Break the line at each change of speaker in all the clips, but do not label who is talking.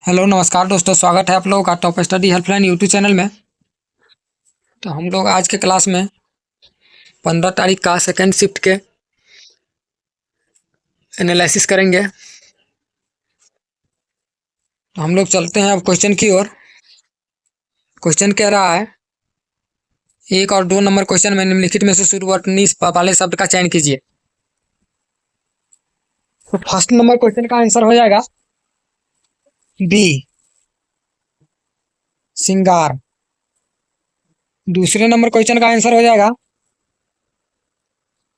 Hello नमस्कार दोस्तों, स्वागत है आप लोगों का top study helpline YouTube channel में। तो हम लोग आज के क्लास में 15 तारीख का सेकेंड शिफ्ट के एनालिसिस करेंगे। तो हम लोग चलते हैं अब क्वेश्चन की ओर। क्वेश्चन कह रहा है 1 और 2 नंबर क्वेश्चन में निम्नलिखित में से शुरुआती वाले शब्द का चयन कीजिए। तो फर्स्ट नंबर क्वेश्चन का आंसर हो जाएगा बी, सिंगार। दूसरे नंबर क्वेश्चन का आंसर हो जाएगा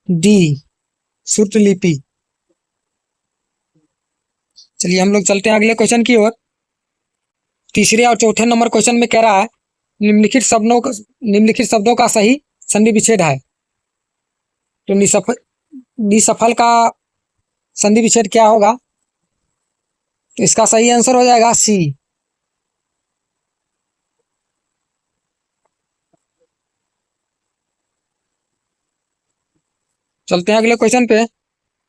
डी, श्रुतलिपि। चलिए हम लोग चलते हैं अगले क्वेश्चन की ओर। तीसरे और चौथे नंबर क्वेश्चन में कह रहा है निम्नलिखित शब्दों का सही संधि विच्छेद है। तो निसफल का संधि विच्छेद क्या होगा? तो इसका सही आंसर हो जाएगा सी। चलते हैं अगले क्वेश्चन पे।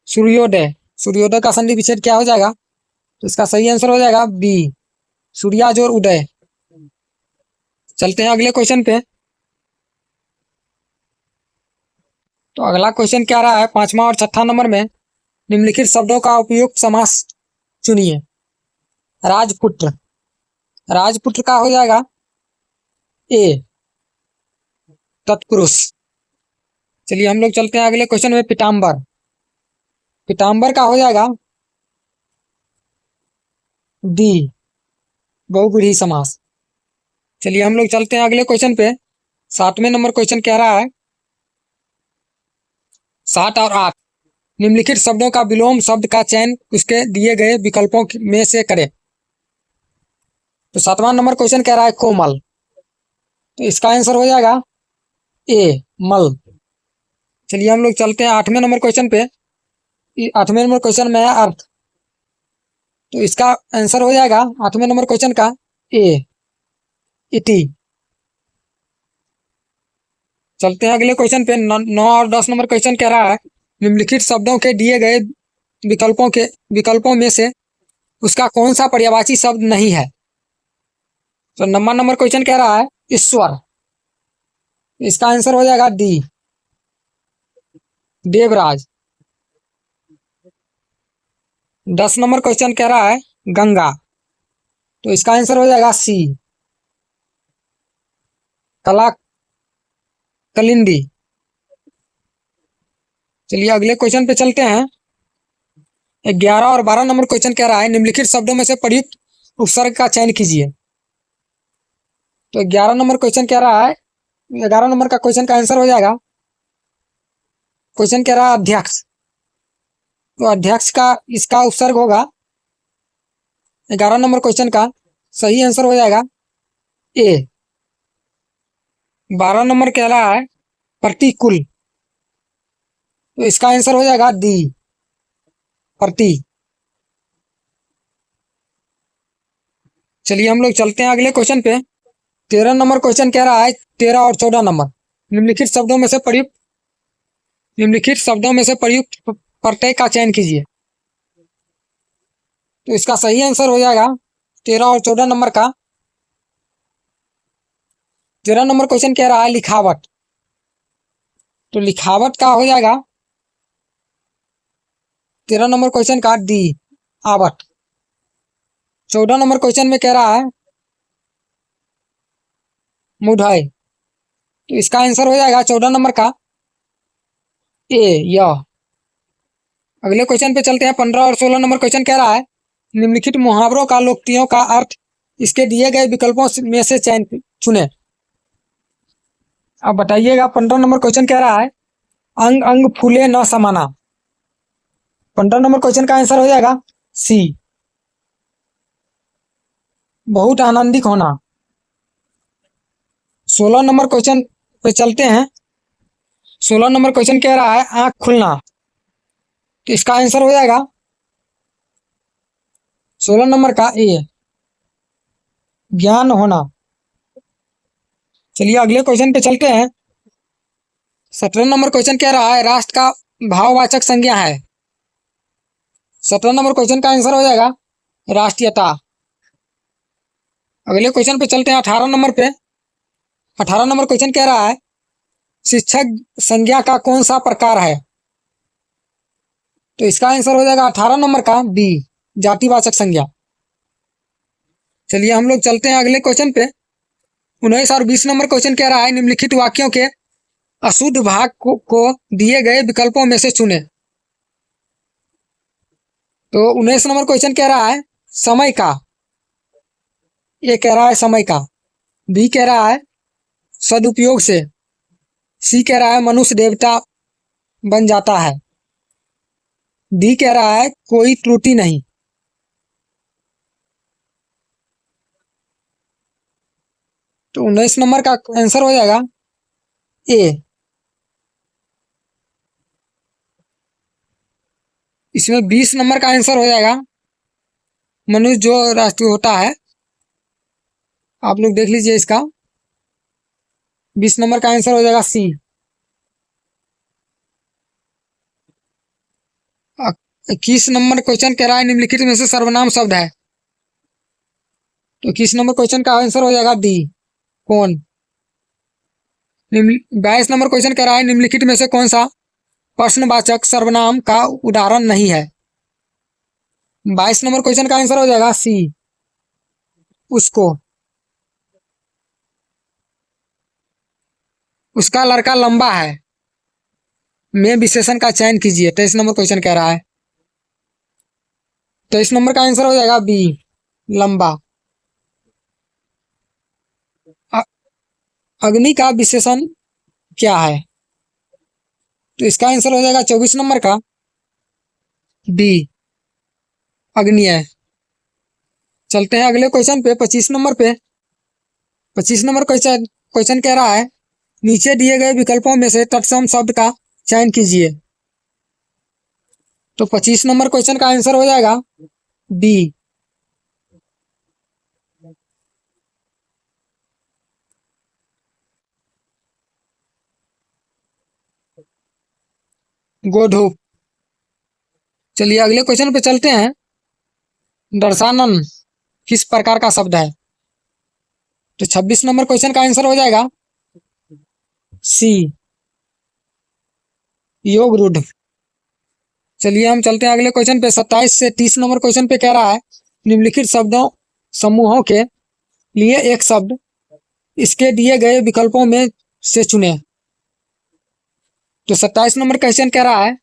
सूर्योदय, सूर्योदय का संधि विच्छेद क्या हो जाएगा? तो इसका सही आंसर हो जाएगा बी, सूर्याज और उदय। चलते हैं अगले क्वेश्चन पे। तो अगला क्वेश्चन क्या रहा है 5वां और 6वां नंबर में निम्नलिखित शब्दों का उपयुक्त समास चुनिए। राजपुत्र, राजपुत्र का हो जाएगा ए, तत्पुरुष। चलिए हम लोग चलते हैं अगले क्वेश्चन में। पीताम्बर, पीताम्बर का हो जाएगा डी, बहुब्रीहि समास। चलिए हम लोग चलते हैं अगले क्वेश्चन पे। 7वें नंबर क्वेश्चन कह रहा है 7 और 8 निम्नलिखित शब्दों का विलोम शब्द का चयन उसके दिए गए विकल्पों में से करें। तो 7वां नंबर क्वेश्चन कह रहा है कोमल। तो इसका आंसर हो जाएगा ए, मल। चलिए हम लोग चलते हैं 8वें नंबर क्वेश्चन पे। 8वें नंबर क्वेश्चन में है अर्थ। तो इसका आंसर हो जाएगा 8वें नंबर क्वेश्चन का ए, इति। चलते हैं अगले क्वेश्चन पे। 9 और 10 नंबर क्वेश्चन कह रहा है निम्नलिखित शब्दों के दिए गए विकल्पों में से उसका कौन सा पर्यायवाची शब्द नहीं है। तो नंबर क्वेश्चन कह रहा है ईश्वर। इसका आंसर हो जाएगा डी, देवराज। 10 नंबर क्वेश्चन कह रहा है गंगा। तो इसका आंसर हो जाएगा सी, कला कलिंदी। चलिए अगले क्वेश्चन पे चलते हैं। 11 और 12 नंबर क्वेश्चन कह रहा है निम्नलिखित शब्दों में से प्रयुक्त उपसर्ग का चयन कीजिए। तो 11 नंबर क्वेश्चन कह रहा है 11 नंबर का क्वेश्चन का आंसर हो जाएगा, क्वेश्चन कह रहा है अध्यक्ष। तो अध्यक्ष का इसका उपसर्ग होगा 11 नंबर क्वेश्चन का सही आंसर हो जाएगा ए। 12 नंबर कह रहा है प्रतिकूल। तो इसका आंसर हो जाएगा डी, प्रति। चलिए हम लोग चलते हैं अगले क्वेश्चन पे। 13 नंबर क्वेश्चन कह रहा है 13 और 14 नंबर निम्नलिखित शब्दों में से प्रयुक्त प्रत्यय का चयन कीजिए। तो इसका सही आंसर हो जाएगा 13 और 14 नंबर का। 13 नंबर क्वेश्चन कह रहा है लिखावट। तो लिखावट का हो जाएगा 13 नंबर क्वेश्चन का डी, आवट। 14 नंबर क्वेश्चन में कह रहा है मुढ़ई। तो इसका आंसर हो जाएगा 14 नंबर का ए, यह। अगले क्वेश्चन पे चलते हैं। 15 और 16 नंबर क्वेश्चन कह रहा है निम्नलिखित मुहावरों का लोकोक्तियों का अर्थ इसके दिए गए विकल्पों में से चयन चुने। अब बताइएगा। 15 नंबर क्वेश्चन कह रहा है अंग अंग फूले न समाना। 15 नंबर क्वेश्चन का आंसर हो जाएगा सी, बहुत आनंदित होना। 16 नंबर क्वेश्चन पे चलते हैं। 16 नंबर क्वेश्चन कह रहा है आंख खुलना। तो इसका आंसर हो जाएगा 16 नंबर का ए, ज्ञान होना। चलिए अगले क्वेश्चन पे चलते हैं। 17 नंबर क्वेश्चन कह रहा है राष्ट्र का भाववाचक संज्ञा है। 17 नंबर क्वेश्चन का आंसर हो जाएगा राष्ट्रीयता। अगले क्वेश्चन पे चलते हैं 18 नंबर पे। 18 नंबर क्वेश्चन कह रहा है शिक्षक संज्ञा का कौन सा प्रकार है? तो इसका आंसर हो जाएगा 18 नंबर का बी, जातिवाचक संज्ञा। चलिए हम लोग चलते हैं अगले क्वेश्चन पे। 19 और 20 नंबर क्वेश्चन कह रहा है निम्नलिखित वाक्यों के अशुद्ध भाग को दिए गए विकल्पों में से चुने। तो 19 नंबर क्वेश्चन कह रहा है समय का, ए कह रहा है समय का, बी कह रहा है सदुपयोग से, सी कह रहा है मनुष्य देवता बन जाता है, डी कह रहा है कोई त्रुटि नहीं। तो 19 नंबर का आंसर हो जाएगा ए। इसमें 20 नंबर का आंसर हो जाएगा मनुष्य जो राष्ट्रीय होता है। आप लोग देख लीजिए इसका 20 नंबर का आंसर हो जाएगा सी। 21 नंबर क्वेश्चन कह रहा है निम्नलिखित में से सर्वनाम शब्द है। तो 21 नंबर क्वेश्चन का आंसर हो जाएगा डी, कौन। 22 नंबर क्वेश्चन कह रहा है निम्नलिखित में से कौन सा प्रश्नवाचक सर्वनाम का उदाहरण नहीं है? 22 नंबर क्वेश्चन का आंसर हो जाएगा सी, उसको। उसका लड़का लंबा है, में विशेषण का चयन कीजिए। 23 नंबर क्वेश्चन कह रहा है। 23 नंबर का आंसर हो जाएगा बी, लंबा। अग्नि का विशेषण क्या है? तो इसका आंसर हो जाएगा 24 नंबर का डी, अग्निय। चलते हैं अगले क्वेश्चन पे 25 नंबर पे। 25 नंबर क्वेश्चन कह रहा है नीचे दिए गए विकल्पों में से तत्सम शब्द का चयन कीजिए। तो 25 नंबर क्वेश्चन का आंसर हो जाएगा बी, गोधूप। चलिए अगले क्वेश्चन पे चलते हैं। दर्शानन किस प्रकार का शब्द है? तो 26 नंबर क्वेश्चन का आंसर हो जाएगा सी, योग रूढ़। चलिए हम चलते हैं अगले क्वेश्चन पे। 27 से 30 नंबर क्वेश्चन पे कह रहा है निम्नलिखित शब्दों समूहों के लिए एक शब्द इसके दिए गए विकल्पों में से चुने। तो 27 नंबर क्वेश्चन कह रहा है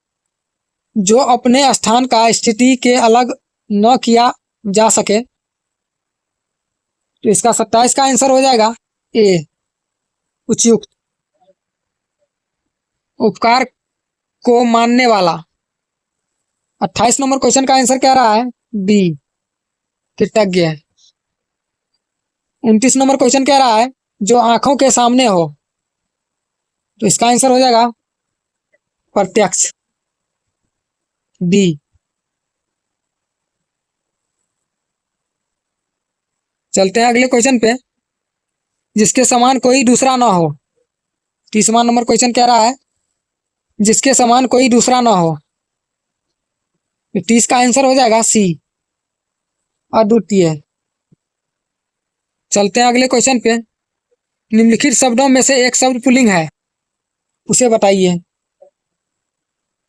जो अपने स्थान का स्थिति के अलग न किया जा सके। तो इसका 27 का आंसर हो जाएगा ए, उपयुक्त। उपकार को मानने वाला। 28 नंबर क्वेश्चन का आंसर क्या रहा है बी, कृतज्ञ। 29 नंबर क्वेश्चन कह रहा है जो आंखों के सामने हो। तो इसका आंसर हो जाएगा प्रत्यक्ष, बी। चलते हैं अगले क्वेश्चन पे। जिसके समान कोई दूसरा ना हो। 30वां नंबर क्वेश्चन कह रहा है जिसके समान कोई दूसरा ना हो। 30 का आंसर हो जाएगा सी, अद्वितीय। चलते हैं अगले क्वेश्चन पे। निम्नलिखित शब्दों में से एक शब्द पुल्लिंग है, उसे बताइए।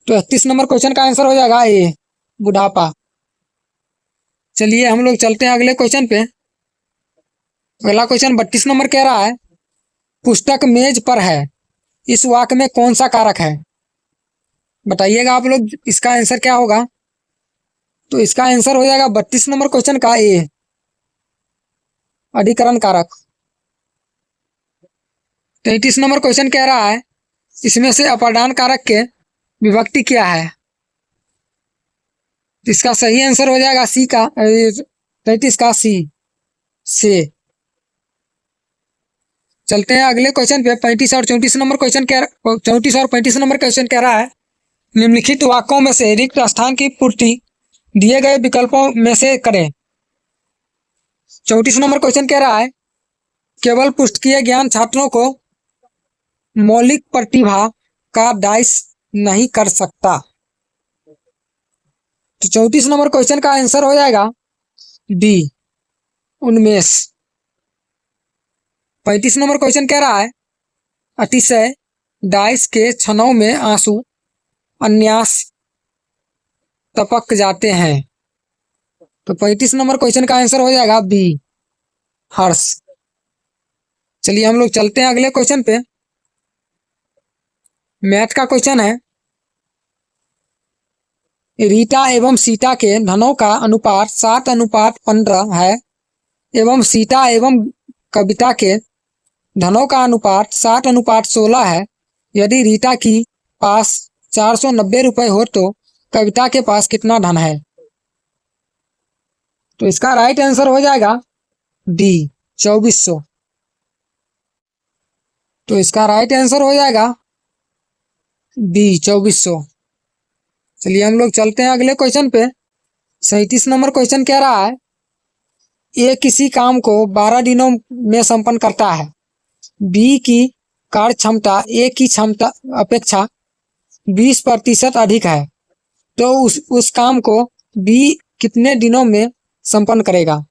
तो 31 नंबर क्वेश्चन का आंसर हो जाएगा ए, बुढ़ापा। चलिए हम लोग चलते हैं अगले क्वेश्चन पे। अगला क्वेश्चन 32 नंबर कह रहा है पुस्तक मेज पर है, इस वाक्य में कौन सा कारक है? बताइएगा आप लोग इसका आंसर क्या होगा। तो इसका आंसर हो जाएगा 32 नंबर क्वेश्चन का ए, अधिकरण कारक। 33 नंबर क्वेश्चन कह रहा है इसमें से अपादान कारक के विभक्ति क्या है? इसका सही आंसर हो जाएगा सी का 33 का सी, से। चलते हैं अगले क्वेश्चन पे। 35 और 34 नंबर क्वेश्चन कह 34 और 35 नंबर क्वेश्चन कह रहा है निम्नलिखित वाक्यों में से रिक्त स्थान की पूर्ति दिए गए विकल्पों में से करें। 34 नंबर क्वेश्चन कह रहा है केवल पुस्तकीय ज्ञान छात्रों को मौलिक प्रतिभा का दायिश नहीं कर सकता। तो 34 नंबर क्वेश्चन का आंसर हो जाएगा डी, उन्मेष। 35 नंबर क्वेश्चन कह रहा है अतिशय डाइस के क्षणों में आंसू अन्यास टपक जाते हैं। तो 35 नंबर क्वेश्चन का आंसर हो जाएगा बी, हर्ष। चलिए हम लोग चलते हैं अगले क्वेश्चन पे। मैथ का क्वेश्चन है रीटा एवं सीता के धनों का अनुपात 7:15 है एवं सीता एवं कविता के धनों का अनुपात 7:16 है। यदि रीटा की पास 490 रुपए हो तो कविता के पास कितना धन है? तो इसका राइट आंसर हो जाएगा डी, 2400। तो इसका राइट आंसर हो जाएगा बी, 2400। चलिए हम लोग चलते हैं अगले क्वेश्चन पे। 37 नंबर क्वेश्चन कह रहा है ए किसी काम को 12 दिनों में संपन्न करता है। बी की कार्य क्षमता ए की क्षमता अपेक्षा 20% अधिक है तो उस काम को बी कितने दिनों में संपन्न करेगा?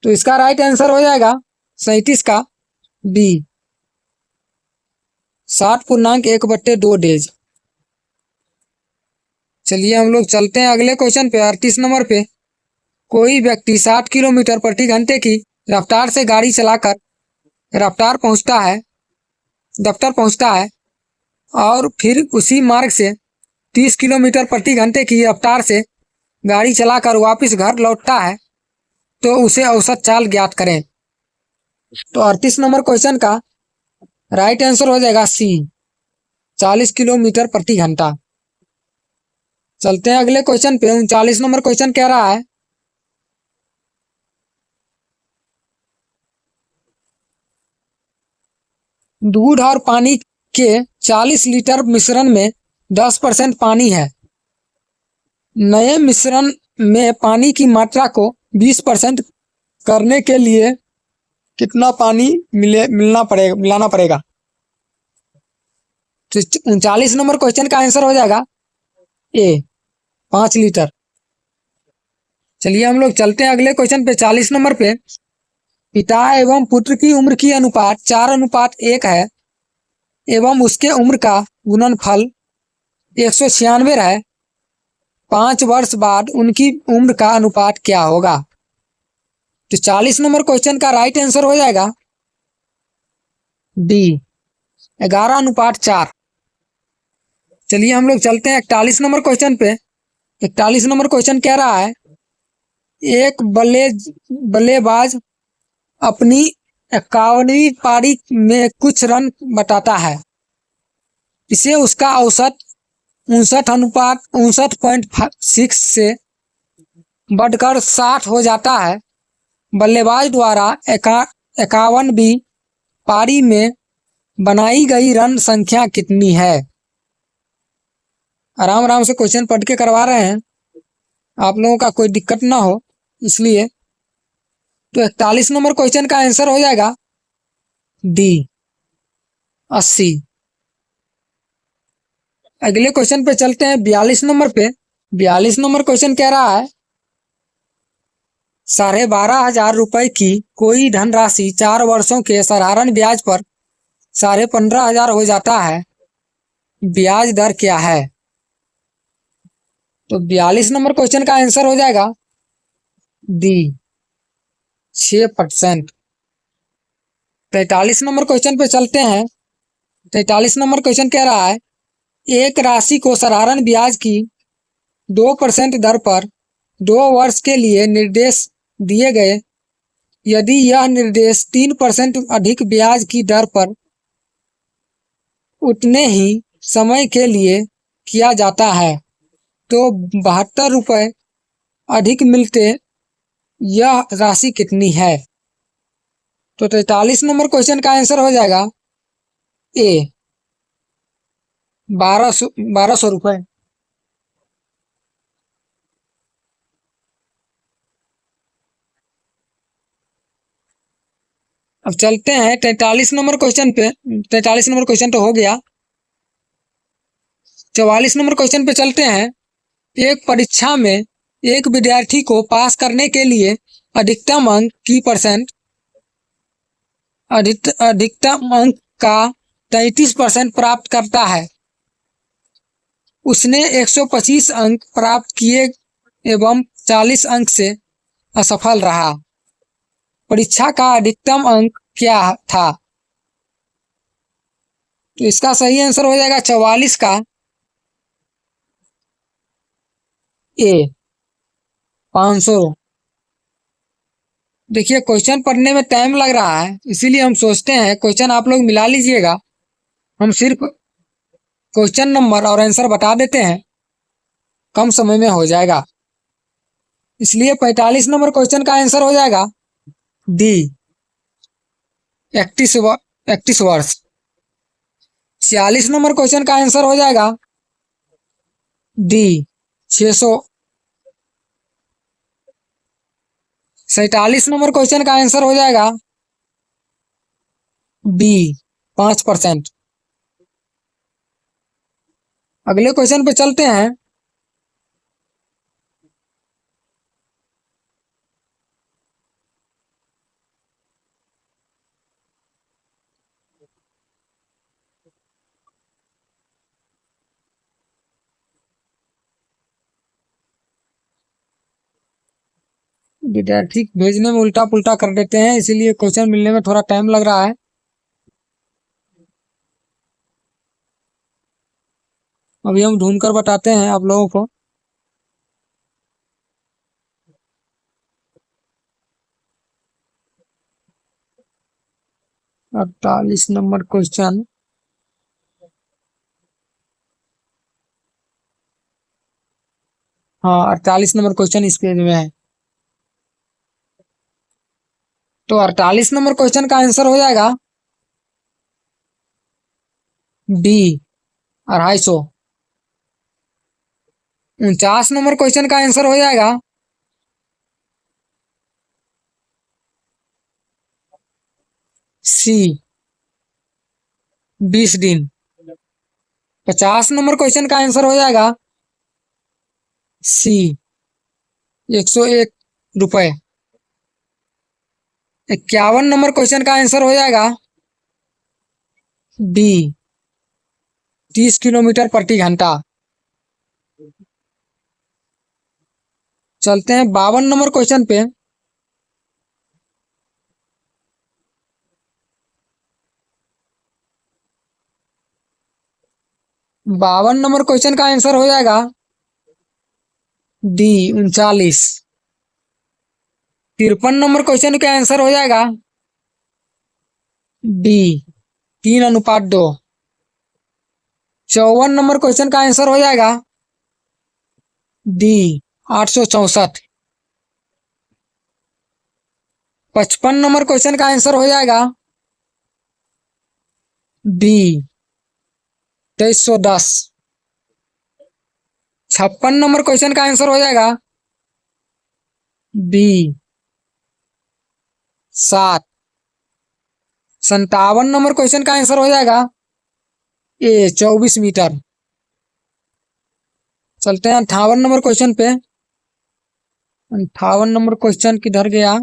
तो इसका राइट आंसर हो जाएगा 37 का बी, 7.1/2 डेज। चलिए हम लोग चलते हैं अगले क्वेश्चन पे। 38 नंबर पे कोई व्यक्ति 60 किलोमीटर प्रति घंटे की रफ्तार से गाड़ी चलाकर दफ्तर पहुंचता है और फिर उसी मार्ग से 30 किलोमीटर प्रति घंटे की रफ्तार से गाड़ी चलाकर वापस घर लौटता है तो उसे औसत चाल ज्ञात करें। तो 38 नंबर क्वेश्चन का राइट आंसर हो जाएगा सी, 40 किलोमीटर प्रति घंटा। चलते हैं अगले क्वेश्चन पे। 39 नंबर क्वेश्चन कह रहा है दूध और पानी के 40 लीटर मिश्रण में 10% पानी है। नए मिश्रण में पानी की मात्रा को 20% करने के लिए कितना पानी मिलाना पड़ेगा? तो 39 नंबर क्वेश्चन का आंसर हो जाएगा ए, 5 लीटर। चलिए हम लोग चलते हैं अगले क्वेश्चन पे। 40 नंबर पे पिता एवं पुत्र की उम्र की अनुपात 4:1 है एवं उसके उम्र का गुणनफल 196 है। 5 वर्ष बाद उनकी उम्र का अनुपात क्या होगा? तो 40 नंबर क्वेश्चन का राइट आंसर हो जाएगा डी, 11:4। चलिए हम लोग चलते हैं 41 नंबर क्वेश्चन पे। 41 नंबर क्वेश्चन कह रहा है एक बल्लेबाज अपनी 51वीं पारी में कुछ रन बताता है। इसे उसका औसत 59.6 से बढ़कर 60 हो जाता है। बल्लेबाज द्वारा 51वीं पारी में बनाई गई रन संख्या कितनी है? आराम आराम से क्वेश्चन पढ़ के करवा रहे हैं, आप लोगों का कोई दिक्कत ना हो इसलिए। तो 41 नंबर क्वेश्चन का आंसर हो जाएगा डी, 80। अगले क्वेश्चन पे चलते हैं 42 नंबर पे। 42 नंबर क्वेश्चन कह रहा है 12,500 रुपए की कोई धनराशि 4 वर्षों के साधारण ब्याज पर 15,500 हो जाता है, ब्याज दर क्या है? तो 42 नंबर क्वेश्चन का आंसर हो जाएगा डी, 6%। 43 नंबर क्वेश्चन पे चलते हैं। 43 नंबर क्वेश्चन कह रहा है एक राशि को साधारण ब्याज की 2% दर पर 2 वर्ष के लिए निर्देश दिए गए। यदि यह निर्देश 3% अधिक ब्याज की दर पर उतने ही समय के लिए किया जाता है तो 72 रुपये अधिक मिलते यह राशि कितनी है? तो 43 नंबर क्वेश्चन का आंसर हो जाएगा ए, 1200 रुपये। अब चलते हैं 43 नंबर क्वेश्चन पे। 43 नंबर क्वेश्चन तो हो गया। 44 नंबर क्वेश्चन पे चलते हैं। एक परीक्षा में एक विद्यार्थी को पास करने के लिए अधिकतम अंक की परसेंट अधिकतम अंक का 33% प्राप्त करता है। उसने 125 अंक प्राप्त किए एवं 40 अंक से असफल रहा। परीक्षा का अधिकतम अंक क्या था? तो इसका सही आंसर हो जाएगा 44 का ए 500। देखिए क्वेश्चन पढ़ने में टाइम लग रहा है, इसीलिए हम सोचते हैं क्वेश्चन आप लोग मिला लीजिएगा। हम सिर्फ क्वेश्चन नंबर और आंसर बता देते हैं, कम समय में हो जाएगा। इसलिए 45 नंबर क्वेश्चन का आंसर हो जाएगा डी 31 वर्ष। 46 नंबर क्वेश्चन का आंसर हो जाएगा डी 600। 47 नंबर क्वेश्चन का आंसर हो जाएगा बी 5%। अगले क्वेश्चन पे चलते हैं। विद्यार्थी भेजने में उल्टा पुल्टा कर देते हैं, इसीलिए क्वेश्चन मिलने में थोड़ा टाइम लग रहा है। अभी हम ढूंढ कर बताते हैं आप लोगों को। अड़तालीस नंबर क्वेश्चन, हाँ 48 नंबर क्वेश्चन इस पेज में है। तो 48 नंबर क्वेश्चन का आंसर हो जाएगा डी 250। 49 नंबर क्वेश्चन का आंसर हो जाएगा सी 20 दिन। 50 नंबर क्वेश्चन का आंसर हो जाएगा सी 101 रुपए। 51 नंबर क्वेश्चन का आंसर हो जाएगा डी 30 किलोमीटर प्रति घंटा। चलते हैं 52 नंबर क्वेश्चन पे। बावन नंबर क्वेश्चन का आंसर हो जाएगा डी 39। 53 नंबर क्वेश्चन का आंसर हो जाएगा डी 3:2। 54 नंबर क्वेश्चन का आंसर हो जाएगा डी 864। 55 नंबर क्वेश्चन का आंसर हो जाएगा डी 2310। 56 नंबर क्वेश्चन का आंसर हो जाएगा बी 7। 57 नंबर क्वेश्चन का आंसर हो जाएगा ए 24 मीटर। चलते हैं 58 नंबर क्वेश्चन पे। 58 नंबर क्वेश्चन किधर गया?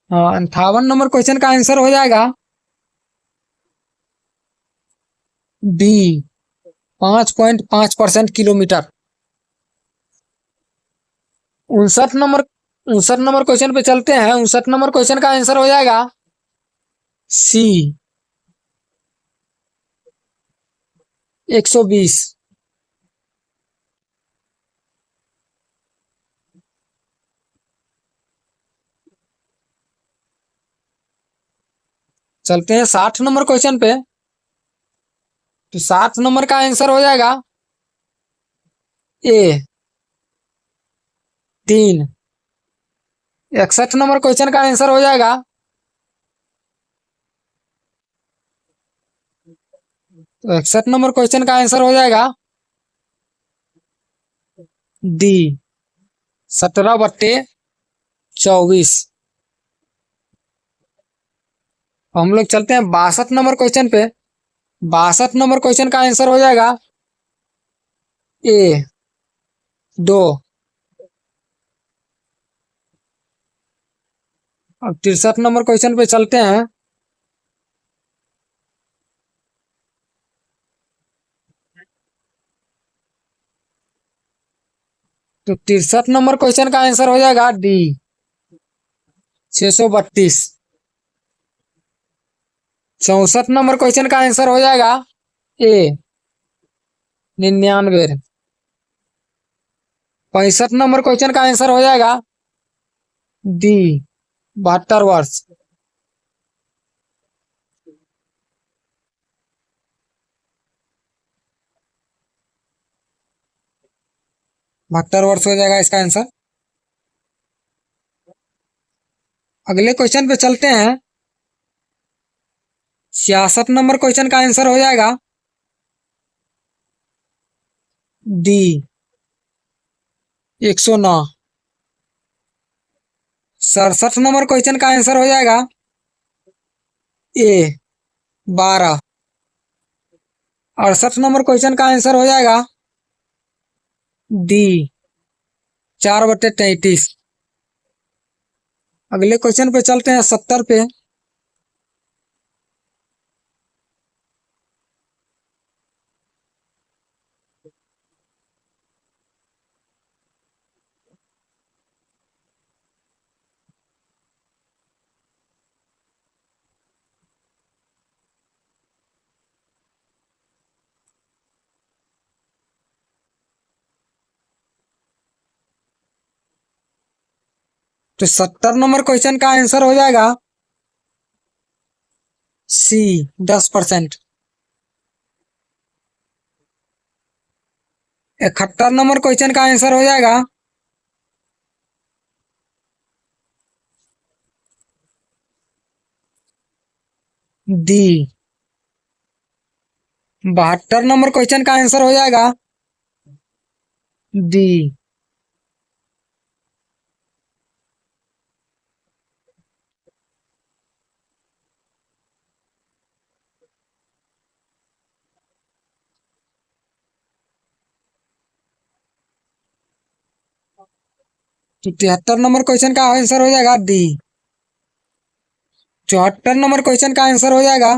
हाँ 58 नंबर क्वेश्चन का आंसर हो जाएगा बी 5.5% किलोमीटर। 59 नंबर क्वेश्चन पे चलते हैं। 59 नंबर क्वेश्चन का आंसर हो जाएगा सी 120। चलते हैं 60 नंबर क्वेश्चन पे। तो 60 नंबर का आंसर हो जाएगा ए 3। 61 नंबर क्वेश्चन का आंसर हो जाएगा तो 61 नंबर क्वेश्चन का आंसर हो जाएगा डी 17/24। हम लोग चलते हैं 62 नंबर क्वेश्चन पे। 62 नंबर क्वेश्चन का आंसर हो जाएगा ए 2। अब 63 नंबर क्वेश्चन पे चलते हैं। तो 63 नंबर क्वेश्चन का आंसर हो जाएगा डी, 632। 64 नंबर क्वेश्चन का आंसर हो जाएगा ए, 99। 65 नंबर क्वेश्चन का आंसर हो जाएगा डी, 72 वर्ष। बहत्तर वर्ष हो जाएगा इसका आंसर। अगले क्वेश्चन पे चलते हैं। 66 नंबर क्वेश्चन का आंसर हो जाएगा डी, 109। 67 नंबर क्वेश्चन का आंसर हो जाएगा ए, 12। 68 नंबर क्वेश्चन का आंसर हो जाएगा डी, 4/33। अगले क्वेश्चन पे चलते हैं 70 पे। तो 70 नंबर क्वेश्चन का आंसर हो जाएगा सी, 10%। 71 नंबर क्वेश्चन का आंसर हो जाएगा डी। 72 नंबर क्वेश्चन का आंसर हो जाएगा डी। तो 73 नंबर क्वेश्चन का आंसर हो जाएगा डी। 74 नंबर क्वेश्चन का आंसर हो जाएगा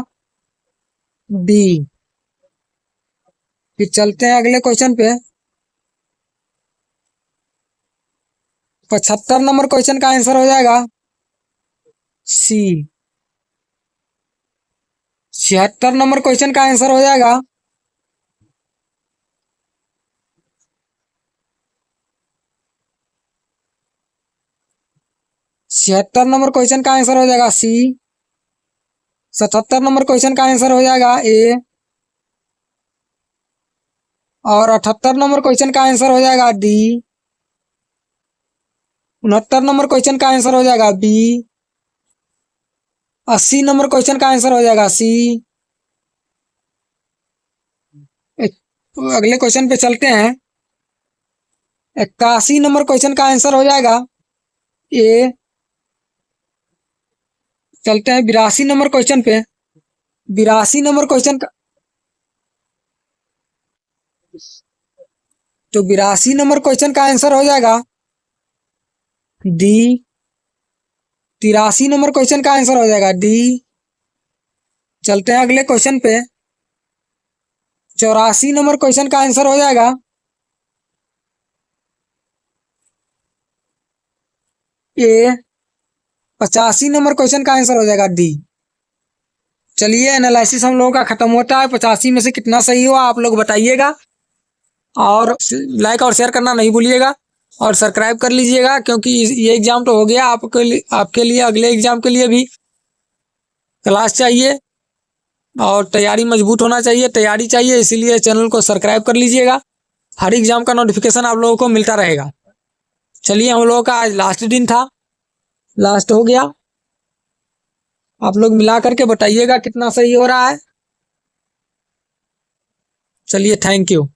डी। फिर चलते हैं अगले क्वेश्चन पे। 75 नंबर क्वेश्चन का आंसर हो जाएगा सी। 76 नंबर क्वेश्चन का आंसर हो जाएगा छिहत्तर नंबर क्वेश्चन का आंसर हो जाएगा सी। 77 नंबर क्वेश्चन का आंसर हो जाएगा ए। और 78 नंबर क्वेश्चन का आंसर हो जाएगा डी। 69 नंबर क्वेश्चन का आंसर हो जाएगा बी। 80 नंबर क्वेश्चन का आंसर हो जाएगा सी। अगले क्वेश्चन पे चलते हैं। 81 नंबर क्वेश्चन का आंसर हो जाएगा ए। चलते हैं 82 नंबर क्वेश्चन पे। 82 नंबर क्वेश्चन का, तो 82 नंबर क्वेश्चन का आंसर हो जाएगा डी। 83 नंबर क्वेश्चन का आंसर हो जाएगा डी। चलते हैं अगले क्वेश्चन पे। 84 नंबर क्वेश्चन का आंसर हो जाएगा ए। 85 नंबर क्वेश्चन का आंसर हो जाएगा डी। चलिए एनालिसिस हम लोगों का खत्म होता है। 85 में से कितना सही हुआ आप लोग बताइएगा, और लाइक और शेयर करना नहीं भूलिएगा, और सब्सक्राइब कर लीजिएगा, क्योंकि ये एग्जाम तो हो गया। आपके लिए अगले एग्जाम के लिए भी क्लास चाहिए और तैयारी मजबूत होना चाहिए, तैयारी चाहिए, इसीलिए चैनल को सब्सक्राइब कर लीजिएगा। हर एग्जाम का नोटिफिकेशन आप लोगों को मिलता रहेगा। चलिए हम लोगों का आज लास्ट दिन था, लास्ट हो गया। आप लोग मिला करके बताइएगा कितना सही हो रहा है। चलिए थैंक यू।